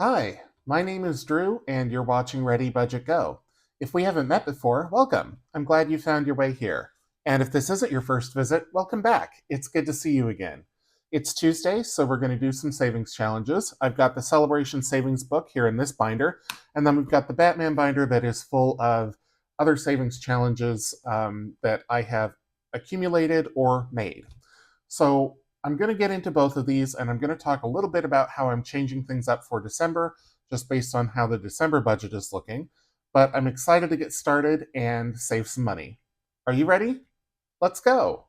Hi, my name is Drew, and you're watching ReadyBudgetGo. If we haven't met before, welcome. I'm glad you found your way here. And if this isn't your first visit, welcome back. It's good to see you again. It's Tuesday, so we're going to do some savings challenges. I've got the Celebration Savings book here in this binder, and then we've got the Batman binder that is full of other savings challenges that I have accumulated or made. So I'm going to get into both of these, and I'm going to talk a little bit about how I'm changing things up for December, just based on how the December budget is looking. But I'm excited to get started and save some money. Are you ready? Let's go.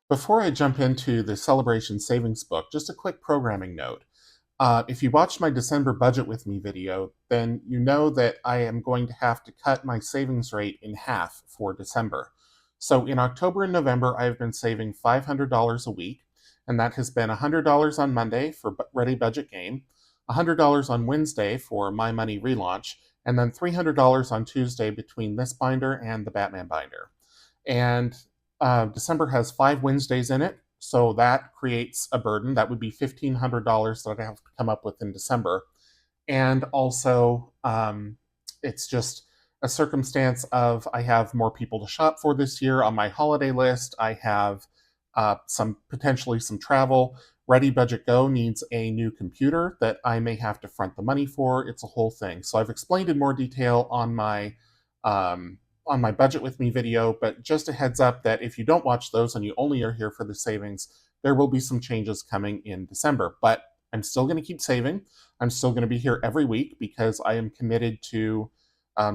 Before I jump into the Celebration Savings book, just a quick programming note. If you watched my December budget with me video, then you know that I am going to have to cut my savings rate in half for December. So in October and November, I've been saving $500 a week, and that has been $100 on Monday for Ready Budget Game, $100 on Wednesday for My Money Relaunch, and then $300 on Tuesday between this binder and the Batman binder. And December has 5 Wednesdays in it, so that creates a burden. That would be $1,500 that I have to come up with in December. And also, it's just a circumstance of I have more people to shop for this year on my holiday list. I have potentially some travel. ReadyBudgetGo needs a new computer that I may have to front the money for. It's a whole thing. So I've explained in more detail on my budget with me video, but just a heads up that if you don't watch those and you only are here for the savings, there will be some changes coming in December. But I'm still going to keep saving. I'm still going to be here every week because I am committed to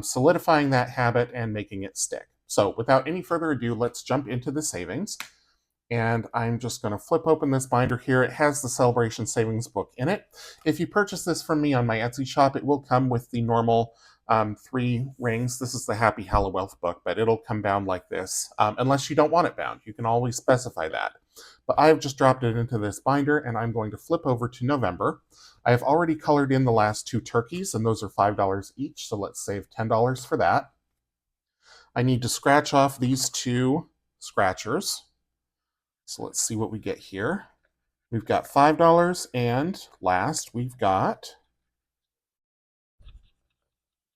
solidifying that habit and making it stick. So without any further ado, let's jump into the savings. And I'm just going to flip open this binder here. It has the Celebration Savings book in it. If you purchase this from me on my Etsy shop, it will come with the normal 3 rings. This is the Happy Hallowelth book, but it'll come bound like this, unless you don't want it bound. You can always specify that. But I've just dropped it into this binder, and I'm going to flip over to November. I have already colored in the last 2 turkeys, and those are $5 each, so let's save $10 for that. I need to scratch off these 2 scratchers. So let's see what we get here. We've got $5, and last we've got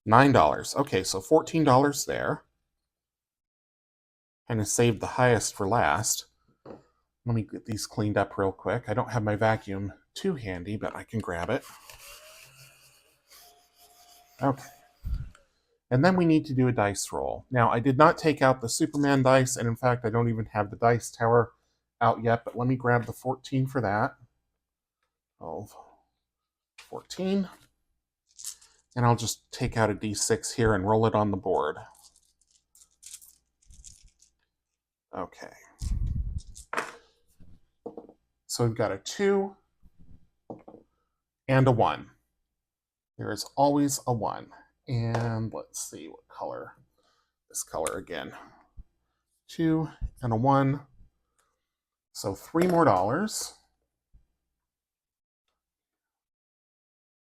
$9. Okay, so $14 there. Kind of saved the highest for last. Let me get these cleaned up real quick. I don't have my vacuum too handy, but I can grab it. Okay. And then we need to do a dice roll. Now, I did not take out the Superman dice, and in fact, I don't even have the dice tower out yet, but let me grab the 14 for that. 12, 14. And I'll just take out a d6 here and roll it on the board. Okay. So we've got a 2 and a 1. There is always a 1. And let's see what color. This color again. 2 and a 1. So $3 more.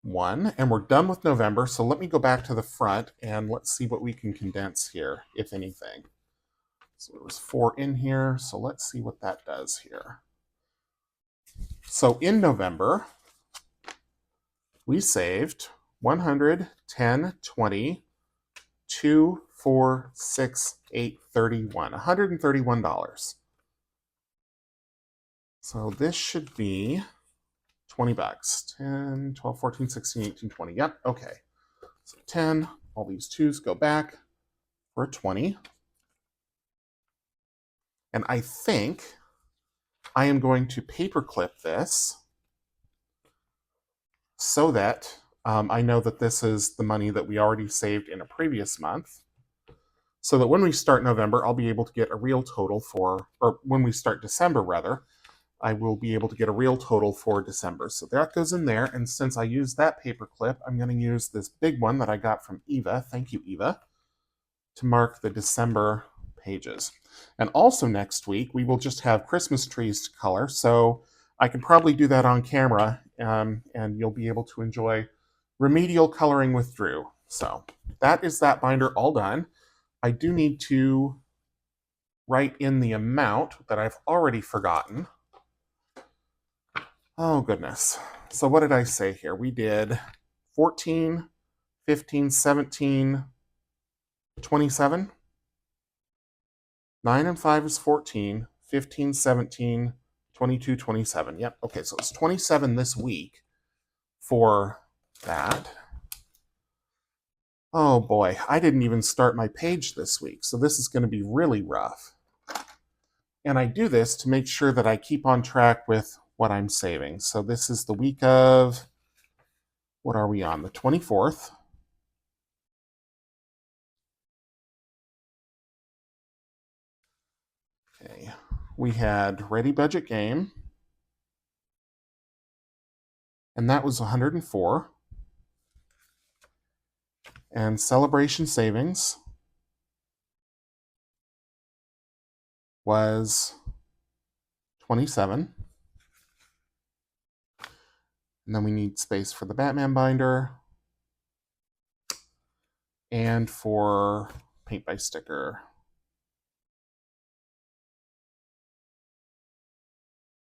1, and we're done with November, so let me go back to the front and let's see what we can condense here, if anything. So there was 4 in here, so let's see what that does here. So in November, we saved 100, 10, 20, 2, 4, 6, 8, 31, $131. So this should be 20 bucks. 10, 12, 14, 16, 18, 20. Yep, okay. So 10, all these 2s go back for a 20. And I think I am going to paperclip this so that I know that this is the money that we already saved in a previous month. So that when we start November, I'll be able to get a real total for, or when we start December rather, I will be able to get a real total for December. So that goes in there, and since I used that paperclip, I'm going to use this big one that I got from Eva, thank you Eva, to mark the December pages. And also next week, we will just have Christmas trees to color, so I can probably do that on camera, and you'll be able to enjoy remedial coloring with Drew. So that is that binder all done. I do need to write in the amount that I've already forgotten. Oh, goodness. So what did I say here? We did 14, 15, 17, 27. 9 and 5 is 14, 15, 17, 22, 27. Yep. Okay, so it's 27 this week for that. Oh boy, I didn't even start my page this week, so this is going to be really rough. And I do this to make sure that I keep on track with what I'm saving. So this is the week of, what are we on? The 24th. Okay, we had Ready Budget Game, and that was 104. And Celebration Savings was 27. And then we need space for the Batman binder and for paint by sticker.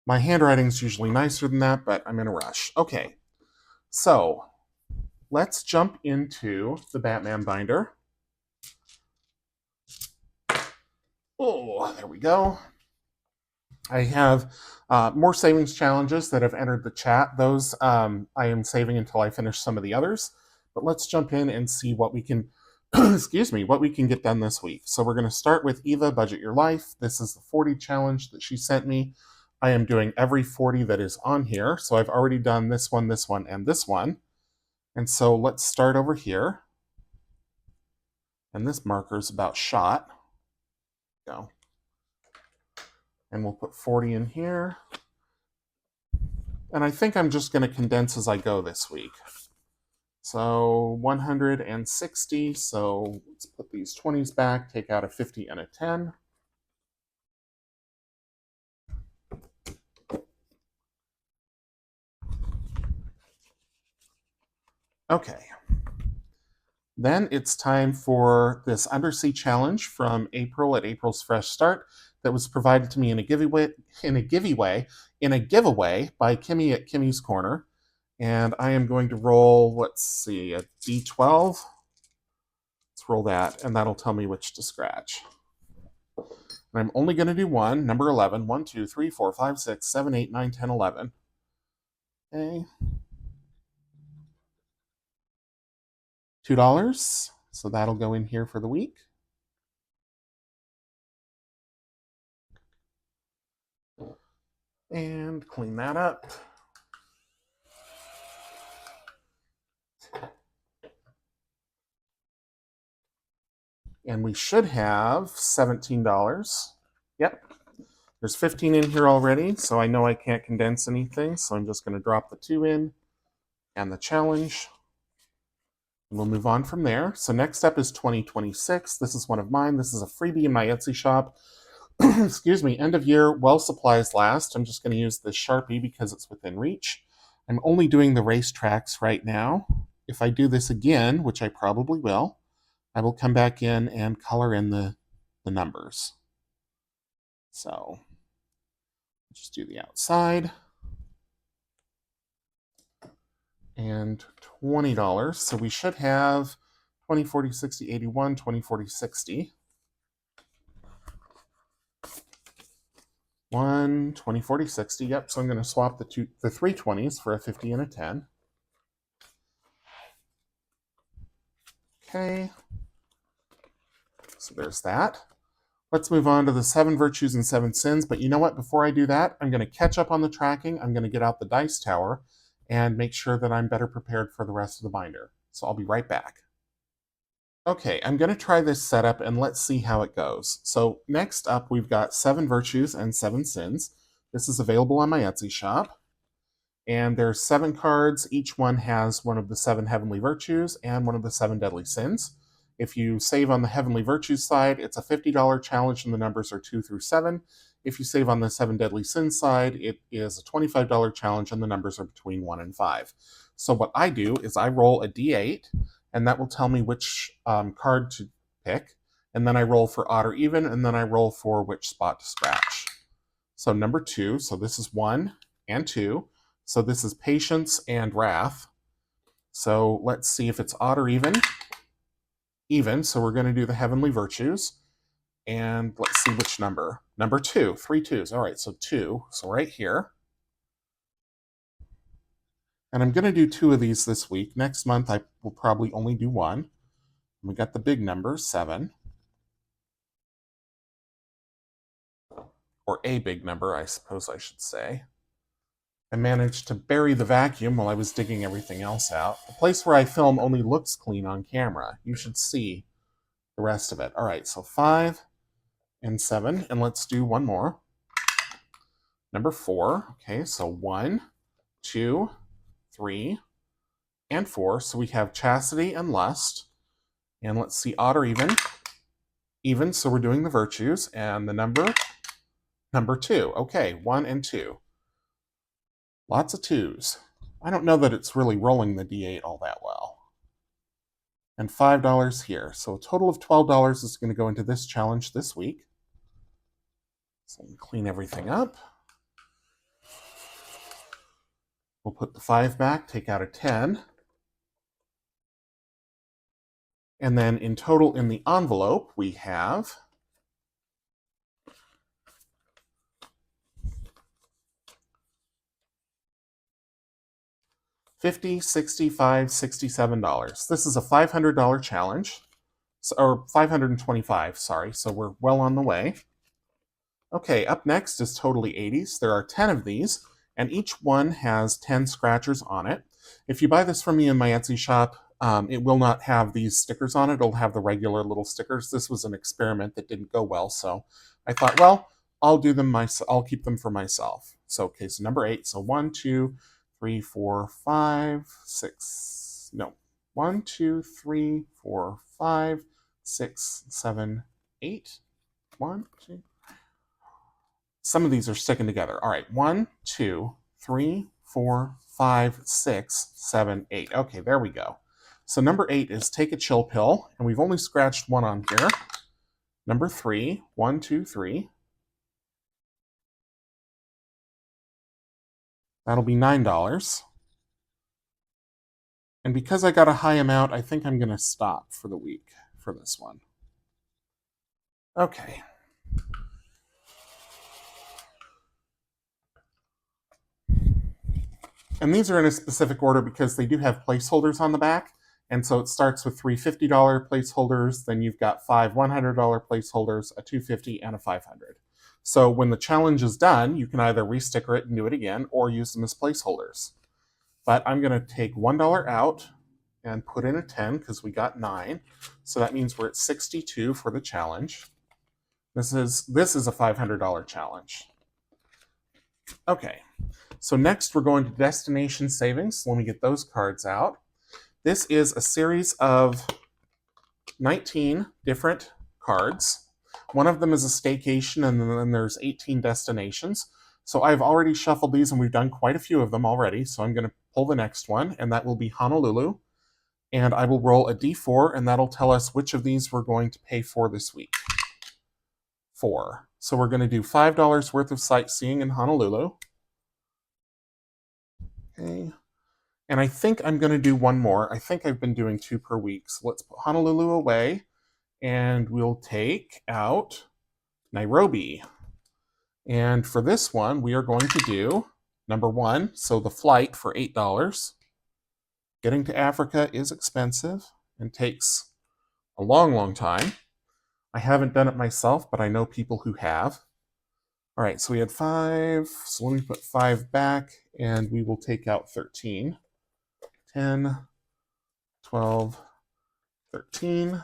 My handwriting's usually nicer than that, but I'm in a rush. Okay, so let's jump into the Batman binder. Oh, there we go. I have more savings challenges that have entered the chat. Those I am saving until I finish some of the others. But let's jump in and see what we can, excuse me, what we can get done this week. So we're going to start with Eva, Budget Your Life. This is the 40 challenge that she sent me. I am doing every 40 that is on here. So I've already done this one, and this one. And so let's start over here. And this marker is about shot. Go. And we'll put 40 in here. And I think I'm just going to condense as I go this week. So 160, so let's put these 20s back, take out a 50 and a 10. Okay. Then it's time for this Undersea challenge from April at April's Fresh Start that was provided to me in a giveaway by Kimmy at Kimmy's Corner. And I am going to roll, let's see, a D12. Let's roll that, and that'll tell me which to scratch. And I'm only going to do one, number 11. 1, 2, 3, 4, 5, 6, 7, 8, 9, 10, 11. Okay. $2. So that'll go in here for the week. And clean that up. And we should have $17. Yep. There's 15 in here already, so I know I can't condense anything, so I'm just going to drop the 2 in and the challenge. And we'll move on from there. So next up is 2026. This is one of mine. This is a freebie in my Etsy shop. Excuse me, end of year, while supplies last. I'm just going to use this Sharpie because it's within reach. I'm only doing the racetracks right now. If I do this again, which I probably will, I will come back in and color in the numbers. So just do the outside. And $20. So we should have 20, 40, 60, 81, 20, 40, 60. 1, 20, 40, 60. Yep, so I'm going to swap the 3 20s for a 50 and a 10. Okay. So there's that. Let's move on to the 7 virtues and 7 sins. But you know what? Before I do that, I'm going to catch up on the tracking. I'm going to get out the dice tower and make sure that I'm better prepared for the rest of the binder. So I'll be right back. Okay, I'm going to try this setup and let's see how it goes. So next up, we've got 7 virtues and 7 sins. This is available on my Etsy shop. And there's 7 cards. Each one has one of the 7 heavenly virtues and one of the 7 deadly sins. If you save on the heavenly virtues side, it's a $50 challenge and the numbers are 2 through 7. If you save on the 7 deadly sins side, it is a $25 challenge and the numbers are between 1 and 5. So what I do is I roll a D8 and that will tell me which card to pick. And then I roll for odd or even, and then I roll for which spot to scratch. So number 2, so this is 1 and 2. So this is patience and wrath. So let's see if it's odd or even. Even, so we're going to do the heavenly virtues. And let's see which number. Number 2, 3 2s. All right, so 2. So right here. And I'm going to do 2 of these this week. Next month, I will probably only do 1. We got the big number, 7. Or a big number, I suppose I should say. I managed to bury the vacuum while I was digging everything else out. The place where I film only looks clean on camera. You should see the rest of it. All right, so 5 and 7, and let's do one more. Number 4, okay, so 1, 2, 3, and 4. So we have chastity and lust. And let's see, odd or even. Even, so we're doing the virtues. And the number 2. Okay, 1 and 2. Lots of 2s. I don't know that it's really rolling the D8 all that well. And $5 here. So a total of $12 is going to go into this challenge this week. So let me clean everything up. We'll put the 5 back, take out a 10. And then in total in the envelope, we have $50, $65, $67. This is a $500 challenge, or $525, sorry, so we're well on the way. Okay, up next is Totally 80s. There are 10 of these, and each one has 10 scratchers on it. If you buy this from me in my Etsy shop, it will not have these stickers on it. It'll have the regular little stickers. This was an experiment that didn't go well, so I thought, well, I'll do them myself. I'll keep them for myself. So, okay, so number 8. So 1, 2, 3, 4, 5, 6. No, 1, 2, 3, 4, 5, 6, 7, 8. 1, 2. Some of these are sticking together. All right, 1, 2, 3, 4, 5, 6, 7, 8. Okay, there we go. So number 8 is take a chill pill, and we've only scratched one on here. Number 3, 1, 2, 3. That'll be $9. And because I got a high amount, I think I'm going to stop for the week for this one. Okay. And these are in a specific order because they do have placeholders on the back. And so it starts with 3 $50 placeholders, then you've got 5 $100 placeholders, a $250, and a $500. So when the challenge is done, you can either resticker it and do it again, or use them as placeholders. But I'm going to take $1 out and put in a 10 because we got 9. So that means we're at 62 for the challenge. This is a $500 challenge. Okay. So next we're going to destination savings. Let me get those cards out. This is a series of 19 different cards. One of them is a staycation, and then there's 18 destinations. So I've already shuffled these, and we've done quite a few of them already. So I'm going to pull the next one, and that will be Honolulu. And I will roll a D4, and that'll tell us which of these we're going to pay for this week. 4. So we're going to do $5 worth of sightseeing in Honolulu. Okay. And I think I'm going to do one more. I think I've been doing 2 per week. So let's put Honolulu away, and we'll take out Nairobi. And for this one, we are going to do number 1, so the flight for $8. Getting to Africa is expensive and takes a long, long time. I haven't done it myself, but I know people who have. All right, so we had 5. So let me put 5 back, and we will take out 13. 10, 12, 13.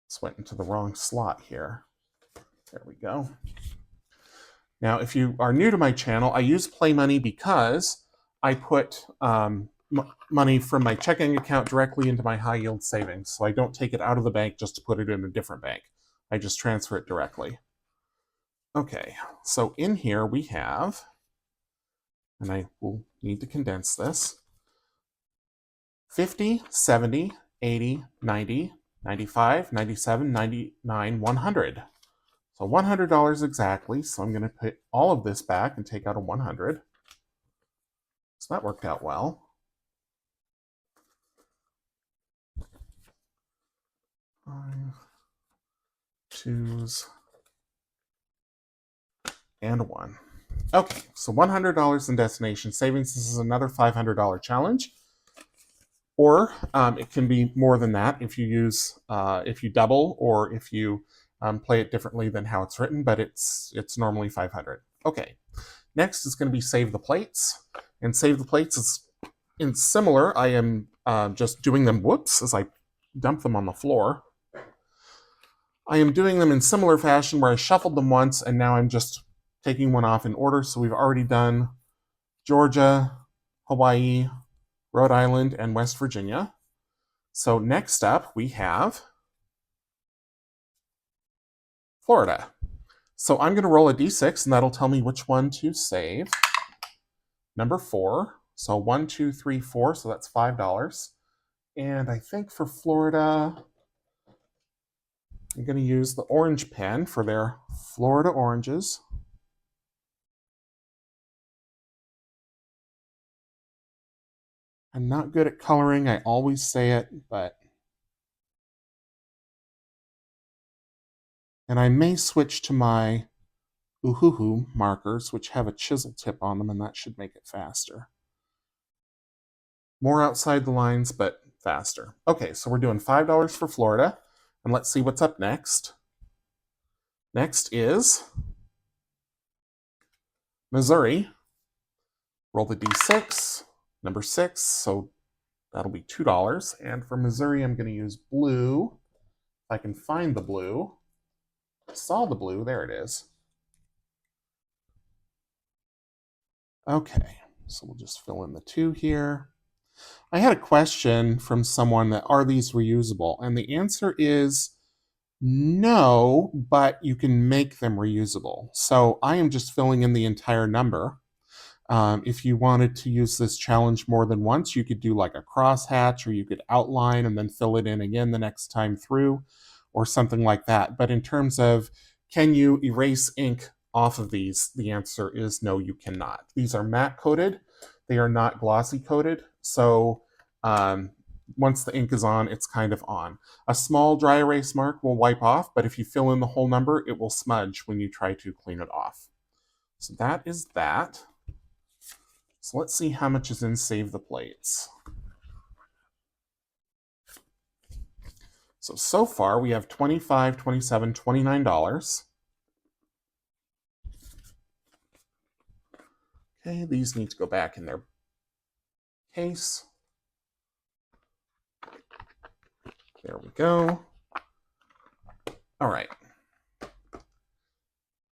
This went into the wrong slot here. There we go. Now, if you are new to my channel, I use Play Money because I put money from my checking account directly into my high yield savings. So I don't take it out of the bank just to put it in a different bank. I just transfer it directly. Okay, so in here we have, and I will need to condense this, 50, 70, 80, 90, 95, 97, 99, 100. So $100 exactly. So I'm going to put all of this back and take out a 100. So that worked out well. 5 2s and a 1. Okay, so $100 in destination savings. This is another $500 challenge. Or it can be more than that if you use, if you double, or if you play it differently than how it's written, but it's normally 500. Okay, next is going to be save the plates. And save the plates is in similar. I am just doing them, whoops, as I dump them on the floor. I am doing them in similar fashion where I shuffled them once and now I'm just taking one off in order. So we've already done Georgia, Hawaii, Rhode Island, and West Virginia. So next up we have Florida. So I'm going to roll a d6 and that'll tell me which one to save. Number 4. So 1, 2, 3, 4. So that's $5. And I think for Florida, I'm going to use the orange pen for their Florida oranges. I'm not good at coloring. I always say it, but... And I may switch to my Uhuhu markers, which have a chisel tip on them, and that should make it faster. More outside the lines, but faster. Okay, so we're doing $5 for Florida, and let's see what's up next. Next is Missouri. Roll the d6, number 6, so that'll be $2. And for Missouri, I'm going to use blue. If I can find the blue. I saw the blue, there it is. Okay, so we'll just fill in the 2 here. I had a question from someone that are these reusable? And the answer is no, but you can make them reusable. So I am just filling in the entire number. If you wanted to use this challenge more than once, you could do like a crosshatch, or you could outline and then fill it in again the next time through, or something like that. But in terms of can you erase ink off of these, the answer is no, you cannot. These are matte coated. They are not glossy coated. So once the ink is on, it's kind of on. A small dry erase mark will wipe off, but if you fill in the whole number, it will smudge when you try to clean it off. So that is that. So let's see how much is in Save the Plates. So far we have $25, $27, $29. Okay, these need to go back in their case. There we go. All right.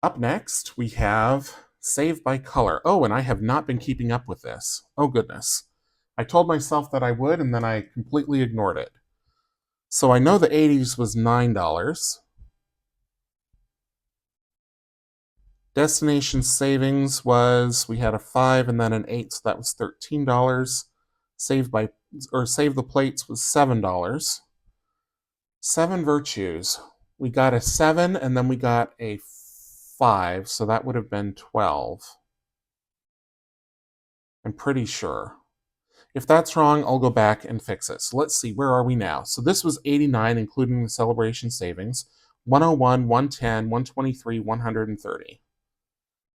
Up next, we have Save by Color. Oh, and I have not been keeping up with this. Oh, goodness. I told myself that I would, and then I completely ignored it. So I know the 80s was $9. Destination savings was, we had a 5 and then an 8, so that was $13. Save the Plates was $7. 7 virtues. We got a 7 and then we got a 5, so that would have been 12. I'm pretty sure. If that's wrong, I'll go back and fix it. So let's see, where are we now? So this was 89, including the celebration savings. 101, 110, 123, 130.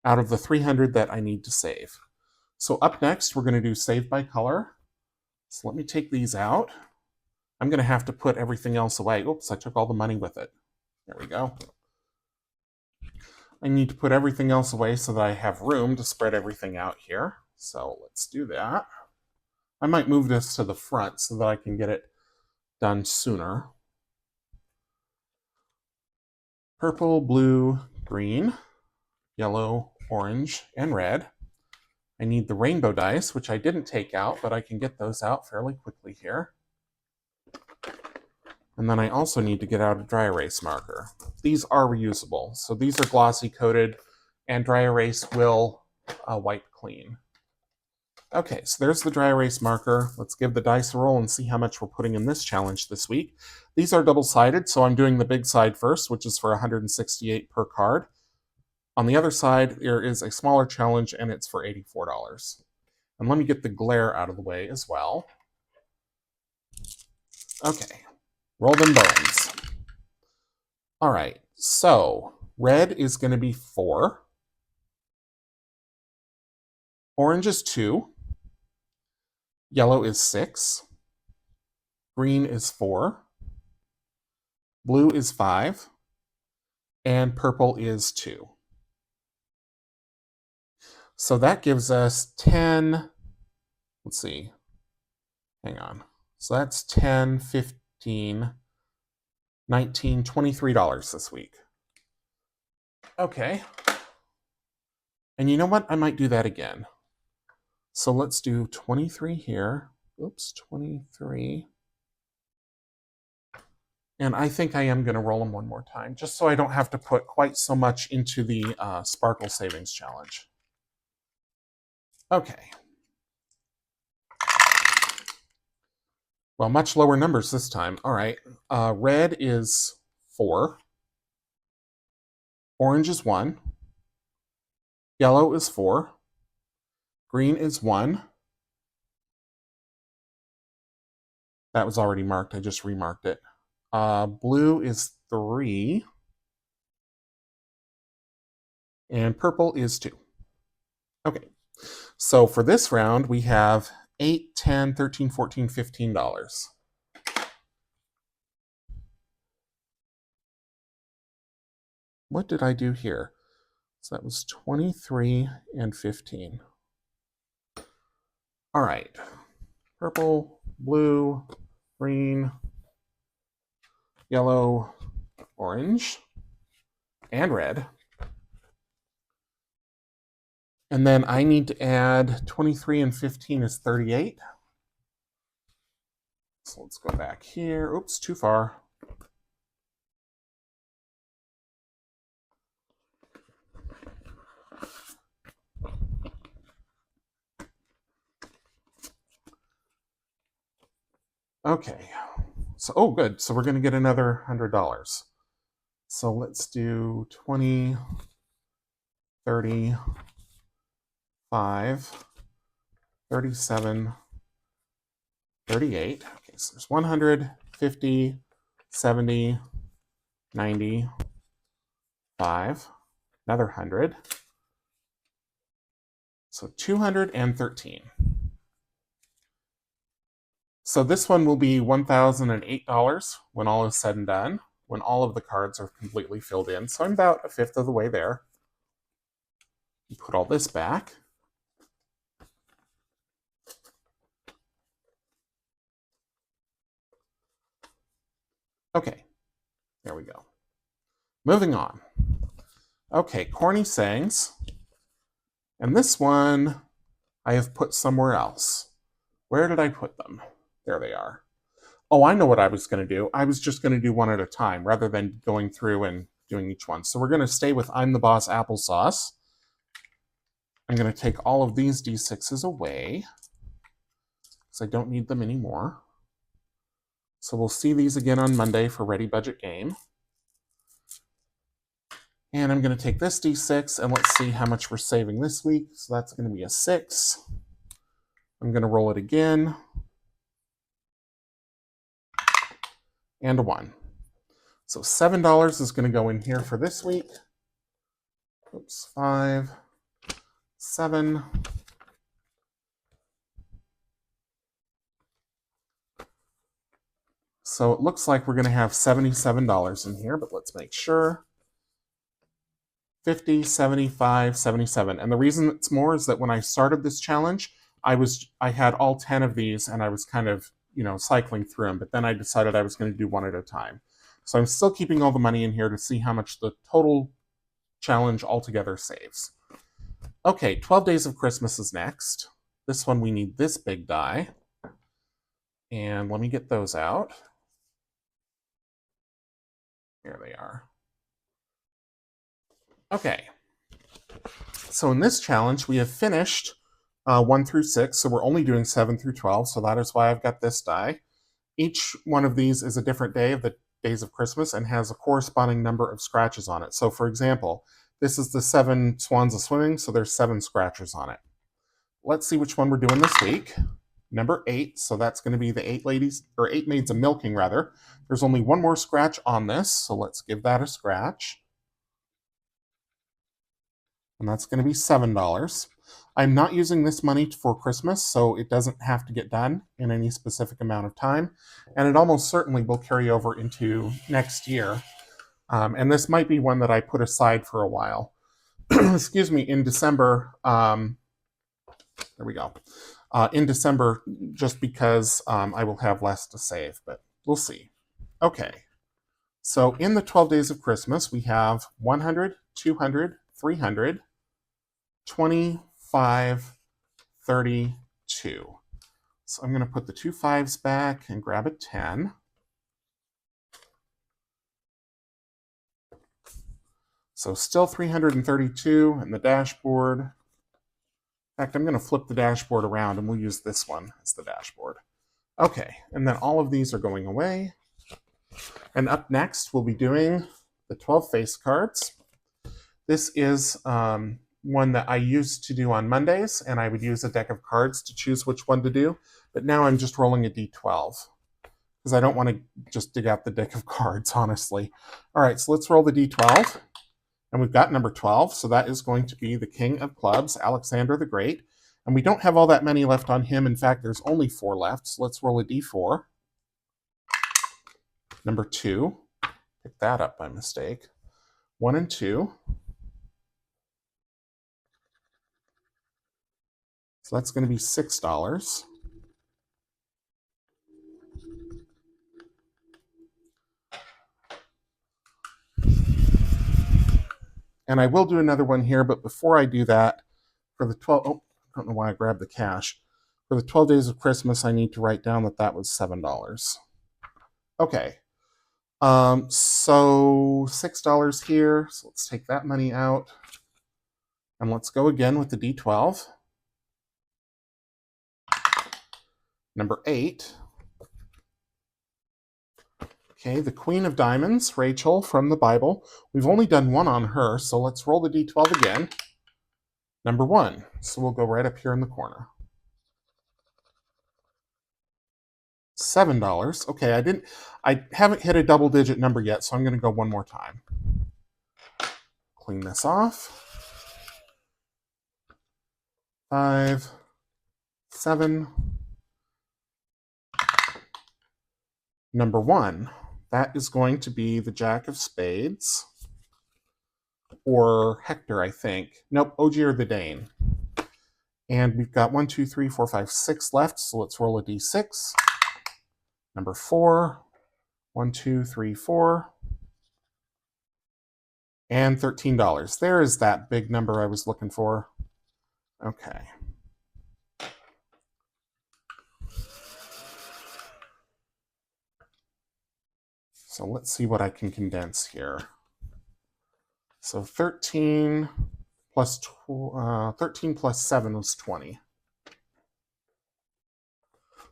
Out of the 300 that I need to save. So up next, we're going to do Save by Color. So let me take these out. I'm going to have to put everything else away. Oops, I took all the money with it. There we go. I need to put everything else away so that I have room to spread everything out here. So let's do that. I might move this to the front so that I can get it done sooner. Purple, blue, green, yellow, orange, and red. I need the rainbow dice, which I didn't take out, but I can get those out fairly quickly here. And then I also need to get out a dry erase marker. These are reusable, so these are glossy coated, and dry erase will wipe clean. Okay, so there's the dry erase marker. Let's give the dice a roll and see how much we're putting in this challenge this week. These are double-sided, so I'm doing the big side first, which is for 168 per card. On the other side, there is a smaller challenge, and it's for $84. And let me get the glare out of the way as well. Okay, roll them bones. All right, so red is going to be 4. Orange is 2. Yellow is 6. Green is 4. Blue is 5. And purple is 2. So that gives us 10, let's see, hang on. So that's 10, 15, 19, $23 this week. Okay. And you know what? I might do that again. So let's do 23 here. Oops, 23. And I think I am going to roll them one more time, just so I don't have to put quite so much into the Sparkle Savings Challenge. Okay. Well, much lower numbers this time. All right. Red is 4. Orange is 1. Yellow is 4. Green is 1. That was already marked. I just remarked it. Blue is 3. And purple is 2. Okay. So for this round, we have $8, $10, $13, $14, $15. What did I do here? So that was 23 and 15. All right. Purple, blue, green, yellow, orange, and red. And then I need to add 23 and 15 is 38. So let's go back here. Oops, too far. Okay. So, oh, good. So we're going to get another $100. So let's do 20, 30, 5, 37, 38. Okay, so there's 100, 50, 70, 90, 5, another 100. So 213. So this one will be $1,008 when all is said and done, when all of the cards are completely filled in. So I'm about a fifth of the way there. Put all this back. Okay, there we go. Moving on. Okay, corny sayings. And this one I have put somewhere else. Where did I put them? There they are. Oh, I know what I was going to do. I was just going to do one at a time rather than going through and doing each one. So we're going to stay with I'm the Boss applesauce. I'm going to take all of these D6s away because I don't need them anymore. So we'll see these again on Monday for Ready Budget Game. And I'm going to take this D6 and let's see how much we're saving this week. So that's going to be a 6. I'm going to roll it again. And a 1. So $7 is going to go in here for this week. Oops, 5, 7. So it looks like we're going to have $77 in here, but let's make sure. 50, 75, 77. And the reason it's more is that when I started this challenge, I had all 10 of these and I was kind of, cycling through them, but then I decided I was going to do one at a time. So I'm still keeping all the money in here to see how much the total challenge altogether saves. Okay, 12 Days of Christmas is next. This one we need this big die. And let me get those out. Here they are. Okay. So in this challenge, we have finished 1 through 6, so we're only doing 7 through 12, so that is why I've got this die. Each one of these is a different day of the days of Christmas and has a corresponding number of scratches on it. So for example, this is the 7 swans a swimming, so there's 7 scratches on it. Let's see which one we're doing this week. Number 8, so that's going to be the 8 ladies, or 8 maids a milking rather. There's only one more scratch on this, so let's give that a scratch. And that's going to be $7. I'm not using this money for Christmas, so it doesn't have to get done in any specific amount of time, and it almost certainly will carry over into next year. And this might be one that I put aside for a while. Excuse me, in December. There we go. In December, just because I will have less to save, but we'll see. Okay, so in the 12 days of Christmas, we have 100, 200, 300, 25, 32. So I'm going to put the 2 5s back and grab a 10. So still 332 in the dashboard. In fact, I'm going to flip the dashboard around and we'll use this one as the dashboard. Okay, and then all of these are going away. And up next, we'll be doing the 12 face cards. This is one that I used to do on Mondays, and I would use a deck of cards to choose which one to do. But now I'm just rolling a d12 because I don't want to just dig out the deck of cards, honestly. All right, so let's roll the d12. And we've got number 12, so that is going to be the King of Clubs, Alexander the Great. And we don't have all that many left on him. In fact, there's only 4 left, so let's roll a d4. Number 2, pick that up by mistake. 1 and 2. So that's going to be $6. And I will do another one here, but before I do that, for the 12, oh, I don't know why I grabbed the cash. For the 12 days of Christmas, I need to write down that that was $7. Okay. So $6 here. So let's take that money out. And let's go again with the D12. Number 8. Okay, the Queen of Diamonds, Rachel from the Bible. We've only done one on her, so let's roll the D12 again. Number 1. So we'll go right up here in the corner. $7. Okay, I haven't hit a double-digit number yet, so I'm going to go one more time. Clean this off. 5, 7. Number 1. That is going to be the Jack of Spades. Or Hector, I think. Nope, Ogier the Dane. And we've got 1, 2, 3, 4, 5, 6 left, so let's roll a d6. Number 4. 1, 2, 3, 4. And $13. There is that big number I was looking for. Okay. So let's see what I can condense here. So 13 plus 7 was 20.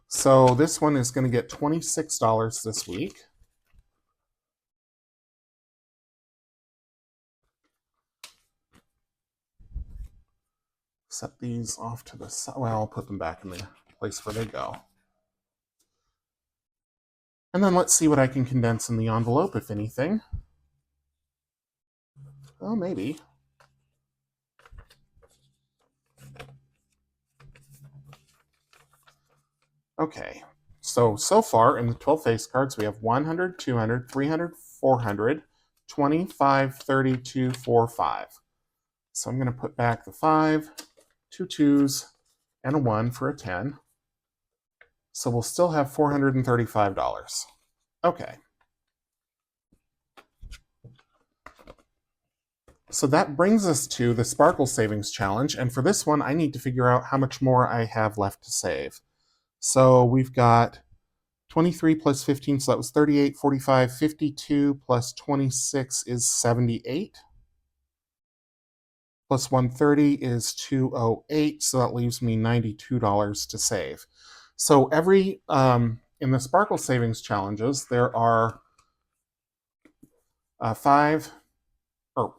So this one is going to get $26 this week. Set these off to the side. Well, I'll put them back in the place where they go. And then let's see what I can condense in the envelope, if anything. Oh, maybe. Okay, so far in the 12 face cards, we have 100, 200, 300, 400, 25, 32, 4, 5. So I'm going to put back the 5, 2 2s, and a 1 for a 10. So we'll still have $435. Okay. So that brings us to the Sparkle Savings Challenge, and for this one, I need to figure out how much more I have left to save. So we've got 23 plus 15, so that was 38, 45, 52 plus 26 is 78. plus 130 is 208, so that leaves me $92 to save. So every, in the Sparkle Savings Challenges, there are 5, oh,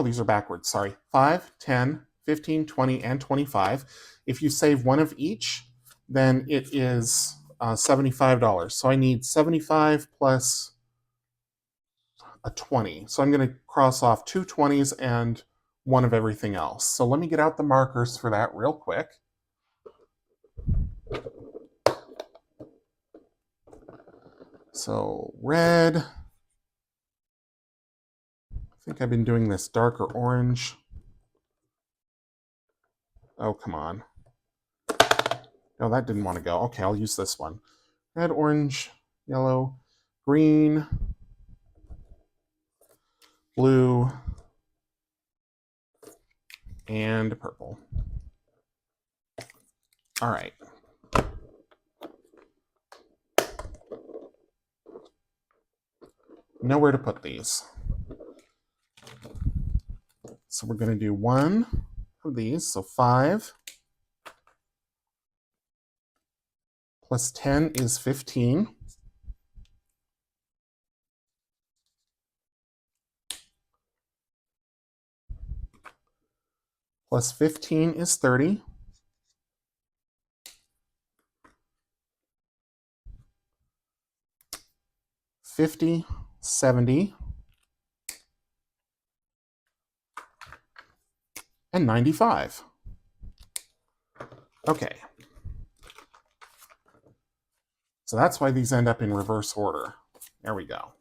these are backwards, sorry. 5, 10, 15, 20, and 25. If you save one of each, then it is $75. So I need 75 plus a 20. So I'm going to cross off 2 20s and one of everything else. So let me get out the markers for that real quick. So red. I think I've been doing this darker orange. Oh, come on. No, that didn't want to go. Okay, I'll use this one. Red, orange, yellow, green, blue, and purple. All right. Nowhere to put these. So we're going to do one of these. So 5 plus 10 is 15. Plus 15 is 30. $50, $70, and $95. Okay. So that's why these end up in reverse order. There we go.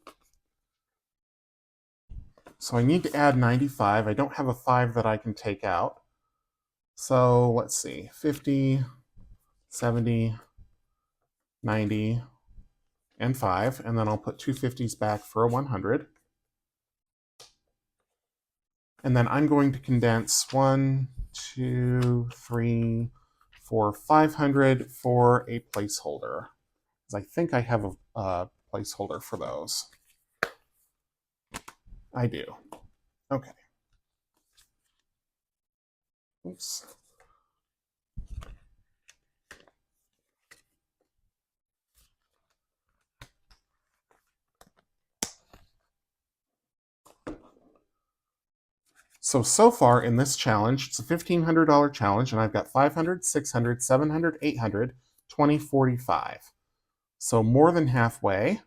So I need to add 95. I don't have a 5 that I can take out. So let's see, 50, 70, 90, and 5. And then I'll put 2 50s back for a 100. And then I'm going to condense 1, 2, 3, 4, 500 for a placeholder. Because I think I have a placeholder for those. I do. Okay. Oops. So far in this challenge, it's a $1,500 challenge, and I've got 500, 600, 700, 800, 20, 45. So more than halfway.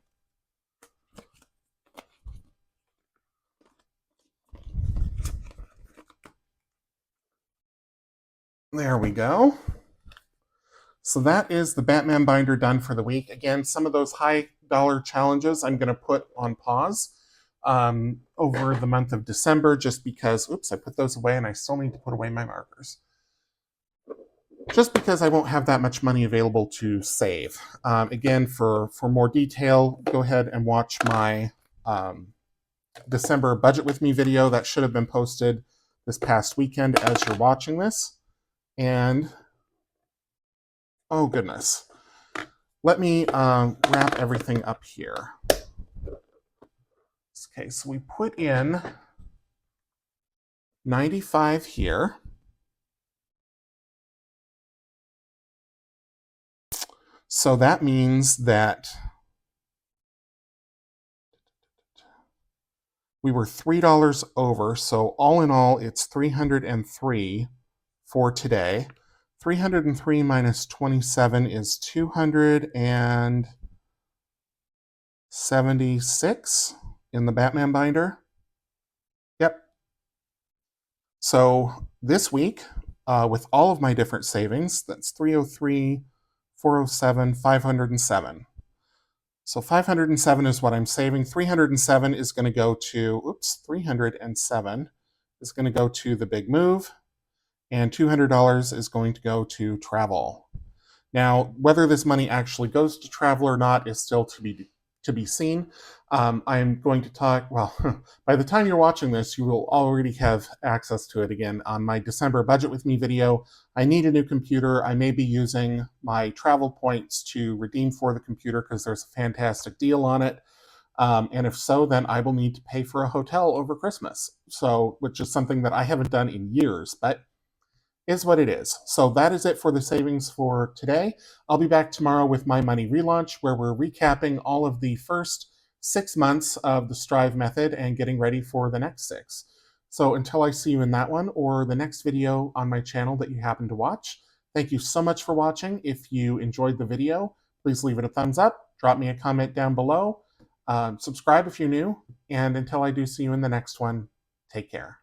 There we go. So that is the Batman binder done for the week. Again, some of those high dollar challenges I'm going to put on pause over the month of December, just because, oops, I put those away and I still need to put away my markers. Just because I won't have that much money available to save. Again, for more detail, go ahead and watch my December Budget With Me video. That should have been posted this past weekend as you're watching this. And, oh goodness. Let me wrap everything up here. Okay, so we put in 95 here. So that means that we were $3 over. So all in all, it's 303 for today. 303 minus 27 is 276 in the Batman binder. Yep. So this week, with all of my different savings, that's 303, 407, 507. So 507 is what I'm saving. 307 is going to go to, 307 is going to go to the big move, and $200 is going to go to travel. Now, whether this money actually goes to travel or not is still to be seen. I'm going to talk, well, by the time you're watching this, you will already have access to it again on my December Budget With Me video. I need a new computer. I may be using my travel points to redeem for the computer because there's a fantastic deal on it. And if so, then I will need to pay for a hotel over Christmas. So, which is something that I haven't done in years, but is what it is. So that is it for the savings for today. I'll be back tomorrow with my money relaunch, where we're recapping all of the first 6 months of the Strive method and getting ready for the next 6. So until I see you in that one or the next video on my channel that you happen to watch, thank you so much for watching. If you enjoyed the video, please leave it a thumbs up, drop me a comment down below, subscribe if you're new, and until I do see you in the next one, take care.